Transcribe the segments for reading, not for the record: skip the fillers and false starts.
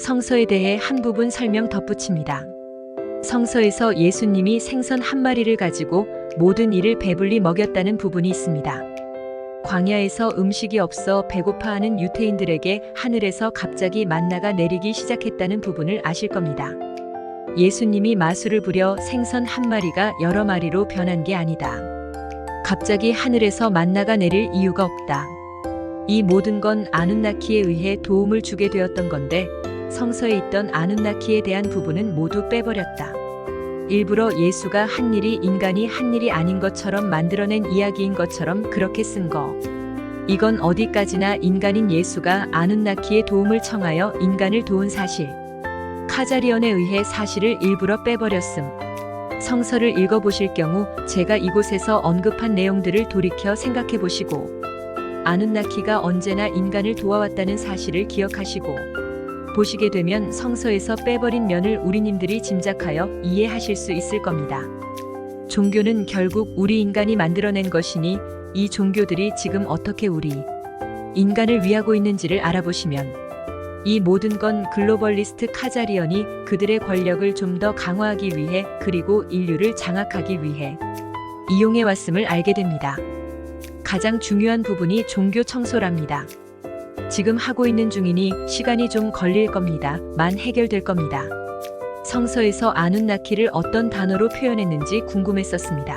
성서에 대해 한 부분 설명 덧붙입니다. 성서에서 예수님이 생선 한 마리를 가지고 모든 이를 배불리 먹였다는 부분이 있습니다. 광야에서 음식이 없어 배고파하는 유대인들에게 하늘에서 갑자기 만나가 내리기 시작했다는 부분을 아실 겁니다. 예수님이 마술을 부려 생선 한 마리가 여러 마리로 변한 게 아니다. 갑자기 하늘에서 만나가 내릴 이유가 없다. 이 모든 건 아눈나키에 의해 도움을 주게 되었던 건데 성서에 있던 아눈나키에 대한 부분은 모두 빼버렸다. 일부러 예수가 한 일이 인간이 한 일이 아닌 것처럼 만들어낸 이야기인 것처럼 그렇게 쓴 거. 이건 어디까지나 인간인 예수가 아눈나키의 도움을 청하여 인간을 도운 사실. 카자리언에 의해 사실을 일부러 빼버렸음. 성서를 읽어보실 경우 제가 이곳에서 언급한 내용들을 돌이켜 생각해 보시고 아눈나키가 언제나 인간을 도와왔다는 사실을 기억하시고 보시게 되면 성서에서 빼버린 면을 우리님들이 짐작하여 이해하실 수 있을 겁니다. 종교는 결국 우리 인간이 만들어낸 것이니 이 종교들이 지금 어떻게 우리 인간을 위하고 있는지를 알아보시면 이 모든 건 글로벌리스트 카자리언이 그들의 권력을 좀 더 강화하기 위해 그리고 인류를 장악하기 위해 이용해 왔음을 알게 됩니다. 가장 중요한 부분이 종교 청소랍니다. 지금 하고 있는 중이니 시간이 좀 걸릴 겁니다. 만 해결될 겁니다. 성서에서 아눈나키를 어떤 단어로 표현했는지 궁금했었습니다.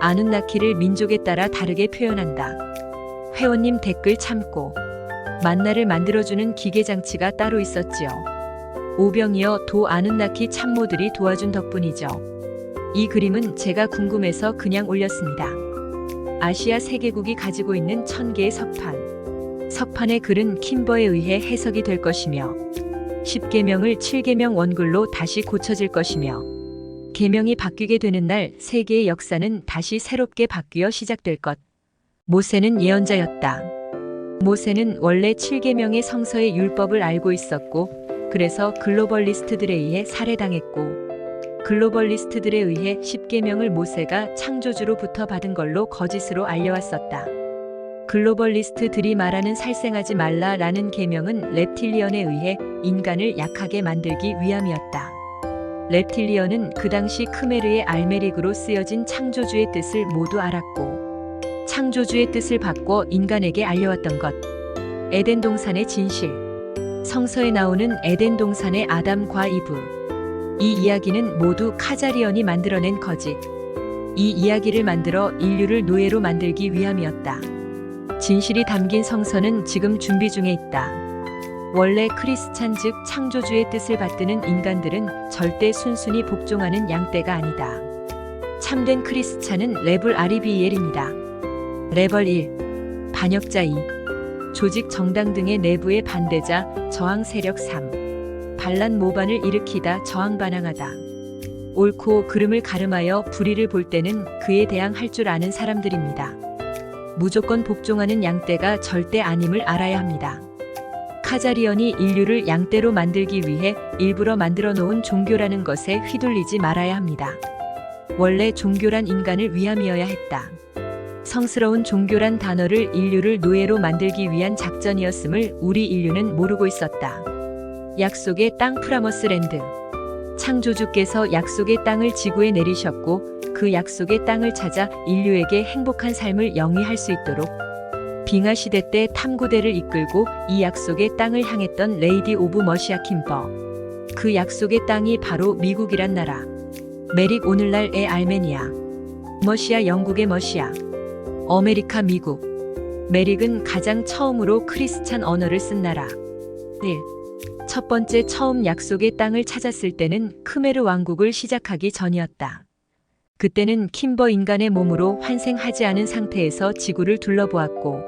아눈나키를 민족에 따라 다르게 표현한다. 회원님 댓글 참고 만나를 만들어주는 기계장치가 따로 있었지요. 오병이어 도 아눈나키 참모들이 도와준 덕분이죠. 이 그림은 제가 궁금해서 그냥 올렸습니다. 아시아 세계국이 가지고 있는 1000개의 석판. 석판의 글은 킴버에 의해 해석이 될 것이며 10계명을 7계명 원글로 다시 고쳐질 것이며 계명이 바뀌게 되는 날 세계의 역사는 다시 새롭게 바뀌어 시작될 것. 모세는 예언자였다. 모세는 원래 7계명의 성서의 율법을 알고 있었고 그래서 글로벌리스트들에 의해 살해당했고 글로벌리스트들에 의해 10계명을 모세가 창조주로부터 받은 걸로 거짓으로 알려왔었다. 글로벌리스트들이 말하는 살생하지 말라라는 계명은 렙틸리언에 의해 인간을 약하게 만들기 위함이었다. 렙틸리언은 그 당시 크메르의 알메릭으로 쓰여진 창조주의 뜻을 모두 알았고 창조주의 뜻을 바꿔 인간에게 알려왔던 것. 에덴 동산의 진실. 성서에 나오는 에덴 동산의 아담과 이브. 이 이야기는 모두 카자리언이 만들어낸 거짓. 이 이야기를 만들어 인류를 노예로 만들기 위함이었다. 진실이 담긴 성서는 지금 준비 중에 있다. 원래 크리스찬 즉 창조주의 뜻을 받드는 인간들은 절대 순순히 복종하는 양떼가 아니다. 참된 크리스찬은 레블 아리비엘입니다. 레벨 1. 반역자 2. 조직 정당 등의 내부의 반대자 저항 세력 3. 반란 모반을 일으키다 저항 반항하다. 옳고 그름을 가름하여 불의를 볼 때는 그에 대항할 줄 아는 사람들입니다. 무조건 복종하는 양떼가 절대 아님을 알아야 합니다. 카자리언이 인류를 양떼로 만들기 위해 일부러 만들어 놓은 종교라는 것에 휘둘리지 말아야 합니다. 원래 종교란 인간을 위함이어야 했다. 성스러운 종교란 단어를 인류를 노예로 만들기 위한 작전이었음을 우리 인류는 모르고 있었다. 약속의 땅 프라머스 랜드. 창조주께서 약속의 땅을 지구에 내리셨고 그 약속의 땅을 찾아 인류에게 행복한 삶을 영위할 수 있도록 빙하 시대 때 탐구대를 이끌고 이 약속의 땅을 향했던 레이디 오브 머시아 킴버. 그 약속의 땅이 바로 미국이란 나라. 메릭 오늘날의 알메니아. 머시아 영국의 머시아. 아메리카 미국. 메릭은 가장 처음으로 크리스찬 언어를 쓴 나라. 1. 첫 번째 처음 약속의 땅을 찾았을 때는 크메르 왕국을 시작하기 전이었다. 그때는 킴버 인간의 몸으로 환생하지 않은 상태에서 지구를 둘러보았고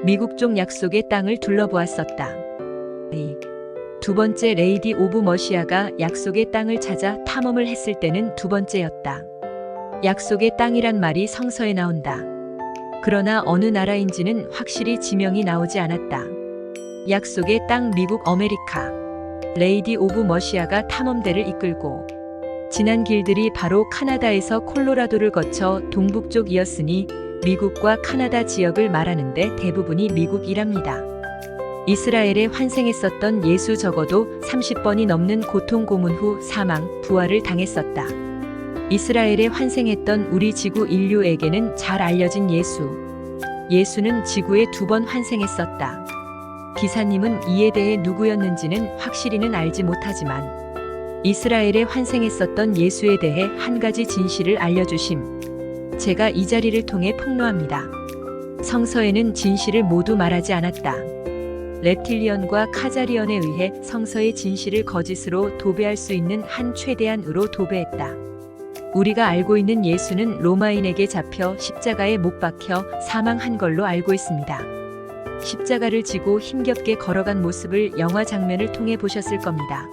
미국 쪽 약속의 땅을 둘러보았었다. 2. 두 번째 레이디 오브 머시아가 약속의 땅을 찾아 탐험을 했을 때는 두 번째였다. 약속의 땅이란 말이 성서에 나온다. 그러나 어느 나라인지는 확실히 지명이 나오지 않았다. 약속의 땅 미국 아메리카. 레이디 오브 머시아가 탐험대를 이끌고 지난 길들이 바로 카나다에서 콜로라도를 거쳐 동북쪽이었으니 미국과 카나다 지역을 말하는데 대부분이 미국이랍니다. 이스라엘에 환생했었던 예수 적어도 30번이 넘는 고통 고문 후 사망, 부활을 당했었다. 이스라엘에 환생했던 우리 지구 인류에게는 잘 알려진 예수. 예수는 지구에 2번 환생했었다. 기사님은 이에 대해 누구였는지는 확실히는 알지 못하지만 이스라엘에 환생했었던 예수에 대해 한 가지 진실을 알려주심. 제가 이 자리를 통해 폭로합니다. 성서에는 진실을 모두 말하지 않았다. 렙틸리언과 카자리언에 의해 성서의 진실을 거짓으로 도배할 수 있는 한 최대한으로 도배했다. 우리가 알고 있는 예수는 로마인에게 잡혀 십자가에 못 박혀 사망한 걸로 알고 있습니다. 십자가를 지고 힘겹게 걸어간 모습을 영화 장면을 통해 보셨을 겁니다.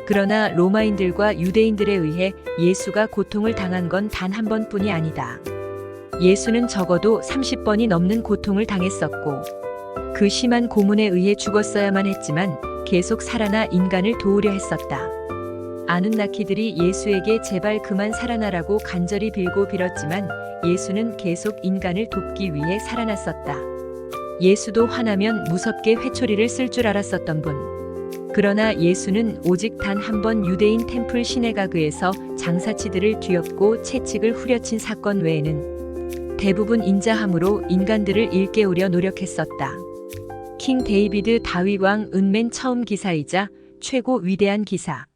그러나 로마인들과 유대인들에 의해 예수가 고통을 당한 건 단 한 번뿐이 아니다. 예수는 적어도 30번이 넘는 고통을 당했었고 그 심한 고문에 의해 죽었어야만 했지만 계속 살아나 인간을 도우려 했었다. 아눈나키들이 예수에게 제발 그만 살아나라고 간절히 빌었지만 예수는 계속 인간을 돕기 위해 살아났었다. 예수도 화나면 무섭게 회초리를 쓸 줄 알았었던 분. 그러나 예수는 오직 단 한 번 유대인 템플 시내가그에서 장사치들을 뒤엎고 채찍을 후려친 사건 외에는 대부분 인자함으로 인간들을 일깨우려 노력했었다. 킹 데이비드 다윗왕은 맨 처음 기사이자 최고 위대한 기사.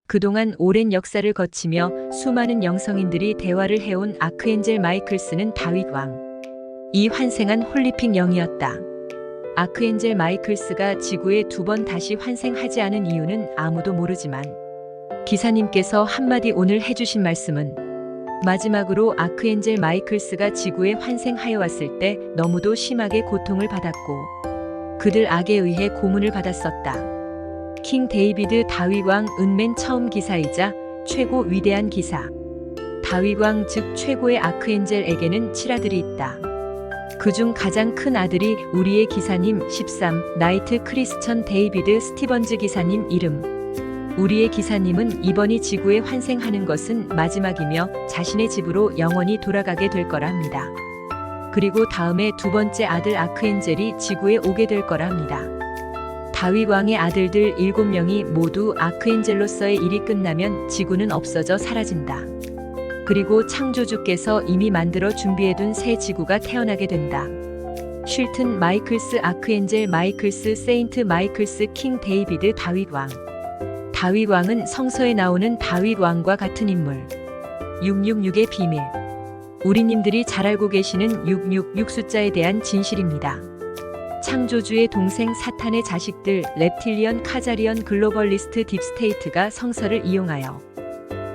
그동안 오랜 역사를 거치며 수많은 영성인들이 대화를 해온 아크엔젤 마이클스는 다윗왕. 이 환생한 홀리픽 영이었다. 아크엔젤 마이클스가 지구에 2번 다시 환생하지 않은 이유는 아무도 모르지만 기사님께서 한마디 오늘 해주신 말씀은 마지막으로 아크엔젤 마이클스가 지구에 환생하여 왔을 때 너무도 심하게 고통을 받았고 그들 악에 의해 고문을 받았었다. 킹 데이비드 다윗왕은 맨 처음 기사이자 최고 위대한 기사. 다윗왕 즉 최고의 아크엔젤에게는 7아들이 있다. 그중 가장 큰 아들이 우리의 기사님 13 나이트 크리스천 데이비드 스티번즈 기사님 이름. 우리의 기사님은 이번이 지구에 환생하는 것은 마지막이며 자신의 집으로 영원히 돌아가게 될 거라 합니다. 그리고 다음에 2번째 아들 아크엔젤이 지구에 오게 될 거라 합니다. 다윗 왕의 아들들 7명이 모두 아크엔젤로서의 일이 끝나면 지구는 없어져 사라진다. 그리고 창조주께서 이미 만들어 준비해둔 새 지구가 태어나게 된다. 쉴튼 마이클스 아크엔젤 마이클스 세인트 마이클스 킹 데이비드 다윗 왕. 다윗 왕은 성서에 나오는 다윗 왕과 같은 인물. 666의 비밀. 우리님들이 잘 알고 계시는 666 숫자에 대한 진실입니다. 창조주의 동생 사탄의 자식들 렙틸리언 카자리언 글로벌리스트 딥스테이트가 성서를 이용하여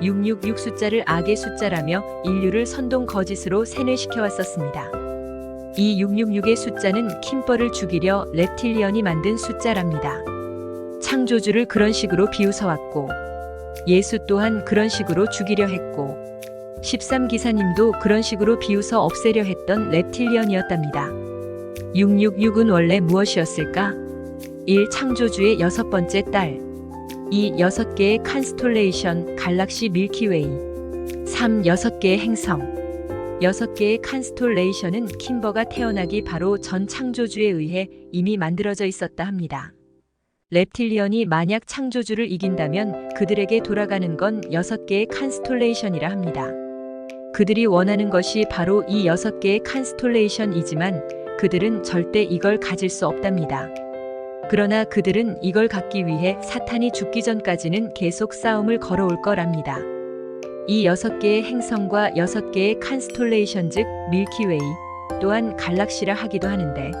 666 숫자를 악의 숫자라며 인류를 선동 거짓으로 세뇌시켜 왔었습니다. 이 666의 숫자는 킴벌을 죽이려 렙틸리언이 만든 숫자랍니다. 창조주를 그런 식으로 비웃어 왔고 예수 또한 그런 식으로 죽이려 했고 13기사님도 그런 식으로 비웃어 없애려 했던 렙틸리언이었답니다. 666은 원래 무엇이었을까? 1. 창조주의 6번째 딸. 2. 6개의 칸스톨레이션 갈락시 밀키웨이. 3. 6개의 행성. 6개의 칸스톨레이션은 킴버가 태어나기 바로 전 창조주에 의해 이미 만들어져 있었다 합니다. 렙틸리언이 만약 창조주를 이긴다면 그들에게 돌아가는 건 6개의 칸스톨레이션이라 합니다. 그들이 원하는 것이 바로 이 6개의 칸스톨레이션이지만 그들은 절대 이걸 가질 수 없답니다. 그러나 그들은 이걸 갖기 위해 사탄이 죽기 전까지는 계속 싸움을 걸어올 거랍니다. 이 6개의 행성과 6개의 칸스톨레이션 즉 밀키웨이 또한 갈락시라 하기도 하는데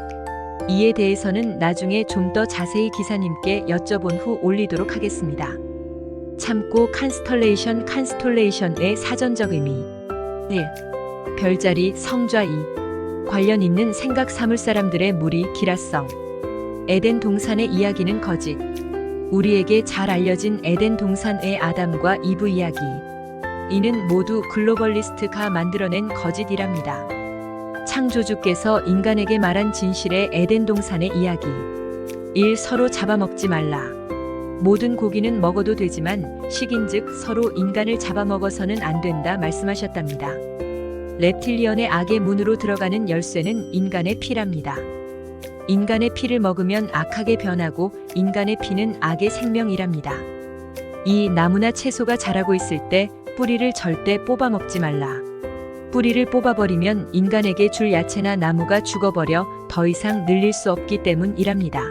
이에 대해서는 나중에 좀 더 자세히 기사님께 여쭤본 후 올리도록 하겠습니다. 참고 칸스톨레이션의 사전적 의미 1. 별자리 성좌 2. 관련 있는 생각 삼을 사람들의 무리 기라성. 에덴 동산의 이야기는 거짓. 우리에게 잘 알려진 에덴 동산의 아담과 이브 이야기. 이는 모두 글로벌리스트가 만들어낸 거짓이랍니다. 창조주께서 인간에게 말한 진실의 에덴 동산의 이야기. 1. 서로 잡아먹지 말라. 모든 고기는 먹어도 되지만 식인즉 서로 인간을 잡아먹어서는 안 된다 말씀하셨답니다. 렙틸리언의 악의 문으로 들어가는 열쇠는 인간의 피랍니다. 인간의 피를 먹으면 악하게 변하고 인간의 피는 악의 생명이랍니다. 이 나무나 채소가 자라고 있을 때 뿌리를 절대 뽑아 먹지 말라. 뿌리를 뽑아버리면 인간에게 줄 야채나 나무가 죽어버려 더 이상 늘릴 수 없기 때문이랍니다.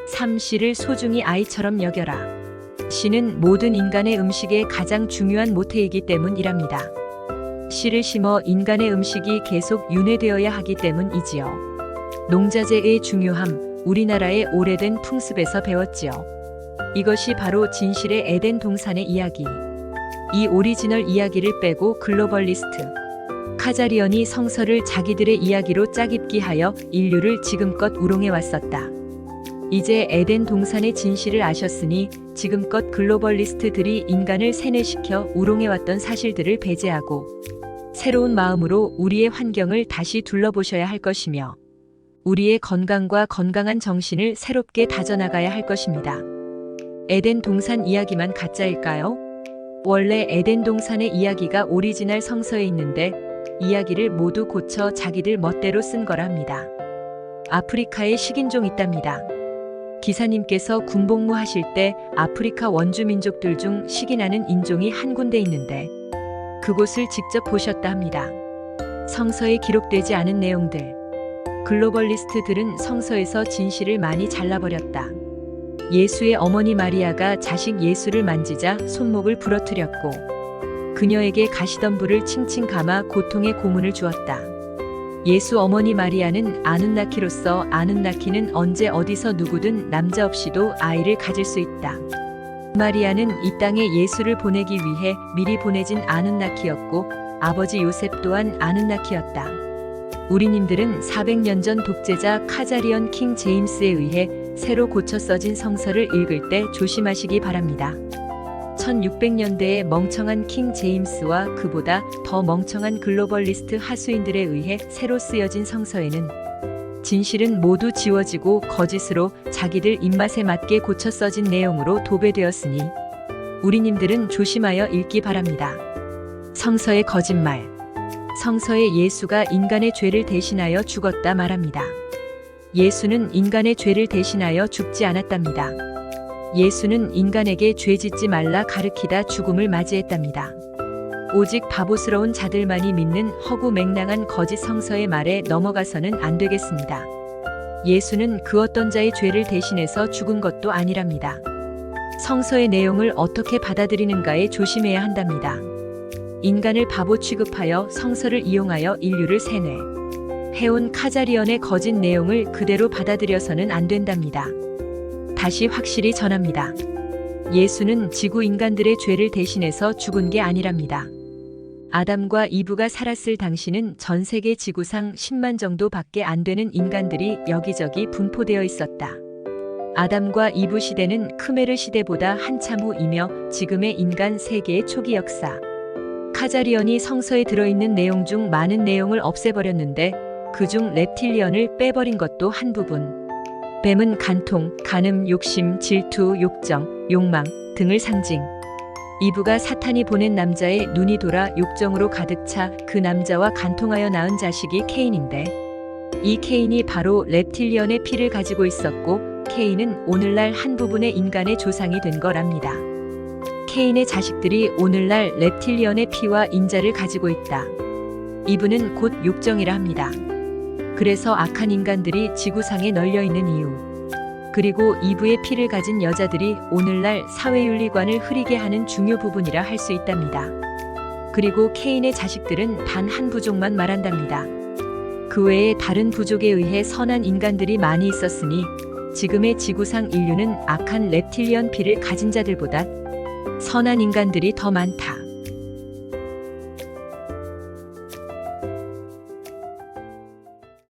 3. 씨를 소중히 아이처럼 여겨라. 씨는 모든 인간의 음식의 가장 중요한 모태이기 때문이랍니다. 씨를 심어 인간의 음식이 계속 윤회되어야 하기 때문이지요. 농자재의 중요함, 우리나라의 오래된 풍습에서 배웠지요. 이것이 바로 진실의 에덴 동산의 이야기. 이 오리지널 이야기를 빼고 글로벌리스트 카자리언이 성서를 자기들의 이야기로 짜깁기 하여 인류를 지금껏 우롱해 왔었다. 이제 에덴 동산의 진실을 아셨으니 지금껏 글로벌리스트들이 인간을 세뇌시켜 우롱해 왔던 사실들을 배제하고 새로운 마음으로 우리의 환경을 다시 둘러보셔야 할 것이며 우리의 건강과 건강한 정신을 새롭게 다져나가야 할 것입니다. 에덴 동산 이야기만 가짜일까요? 원래 에덴 동산의 이야기가 오리지널 성서에 있는데 이야기를 모두 고쳐 자기들 멋대로 쓴 거랍니다. 아프리카에 식인종 있답니다. 기사님께서 군복무 하실 때 아프리카 원주민족들 중 식인하는 인종이 한 군데 있는데 그곳을 직접 보셨다 합니다. 성서에 기록되지 않은 내용들. 글로벌리스트들은 성서에서 진실을 많이 잘라버렸다. 예수의 어머니 마리아가 자식 예수를 만지자 손목을 부러뜨렸고 그녀에게 가시덤불을 칭칭 감아 고통의 고문을 주었다. 예수 어머니 마리아는 아눈나키로서 아눈나키는 언제 어디서 누구든 남자 없이도 아이를 가질 수 있다. 마리아는 이 땅에 예수를 보내기 위해 미리 보내진 아눈나키였고 아버지 요셉 또한 아눈나키였다. 우리님들은 400년 전 독재자 카자리언 킹 제임스에 의해 새로 고쳐 써진 성서를 읽을 때 조심하시기 바랍니다. 1600년대의 멍청한 킹 제임스와 그보다 더 멍청한 글로벌리스트 하수인들에 의해 새로 쓰여진 성서에는 진실은 모두 지워지고 거짓으로 자기들 입맛에 맞게 고쳐 써진 내용으로 도배되었으니 우리님들은 조심하여 읽기 바랍니다. 성서의 거짓말. 성서에 예수가 인간의 죄를 대신하여 죽었다 말합니다. 예수는 인간의 죄를 대신하여 죽지 않았답니다. 예수는 인간에게 죄 짓지 말라 가르치다 죽음을 맞이했답니다. 오직 바보스러운 자들만이 믿는 허구맹랑한 거짓 성서의 말에 넘어가서는 안 되겠습니다. 예수는 그 어떤 자의 죄를 대신해서 죽은 것도 아니랍니다. 성서의 내용을 어떻게 받아들이는가에 조심해야 한답니다. 인간을 바보 취급하여 성서를 이용하여 인류를 세뇌해온 카자리언의 거짓 내용을 그대로 받아들여서는 안 된답니다. 다시 확실히 전합니다. 예수는 지구 인간들의 죄를 대신해서 죽은 게 아니랍니다. 아담과 이브가 살았을 당시는 전 세계 지구상 10만 정도밖에 안 되는 인간들이 여기저기 분포되어 있었다. 아담과 이브 시대는 크메르 시대보다 한참 후이며 지금의 인간 세계의 초기 역사. 카자리언이 성서에 들어있는 내용 중 많은 내용을 없애버렸는데 그중 렙틸리언을 빼버린 것도 한 부분. 뱀은 간통, 간음, 욕심, 질투, 욕정, 욕망 등을 상징. 이브가 사탄이 보낸 남자의 눈이 돌아 욕정으로 가득 차 그 남자와 간통하여 낳은 자식이 케인인데 이 케인이 바로 렙틸리언의 피를 가지고 있었고 케인은 오늘날 한 부분의 인간의 조상이 된 거랍니다. 케인의 자식들이 오늘날 렙틸리언의 피와 인자를 가지고 있다. 이브는 곧 욕정이라 합니다. 그래서 악한 인간들이 지구상에 널려있는 이유. 그리고 이브의 피를 가진 여자들이 오늘날 사회윤리관을 흐리게 하는 중요 부분이라 할 수 있답니다. 그리고 케인의 자식들은 단 한 부족만 말한답니다. 그 외에 다른 부족에 의해 선한 인간들이 많이 있었으니 지금의 지구상 인류는 악한 렙틸리언 피를 가진 자들보다 선한 인간들이 더 많다.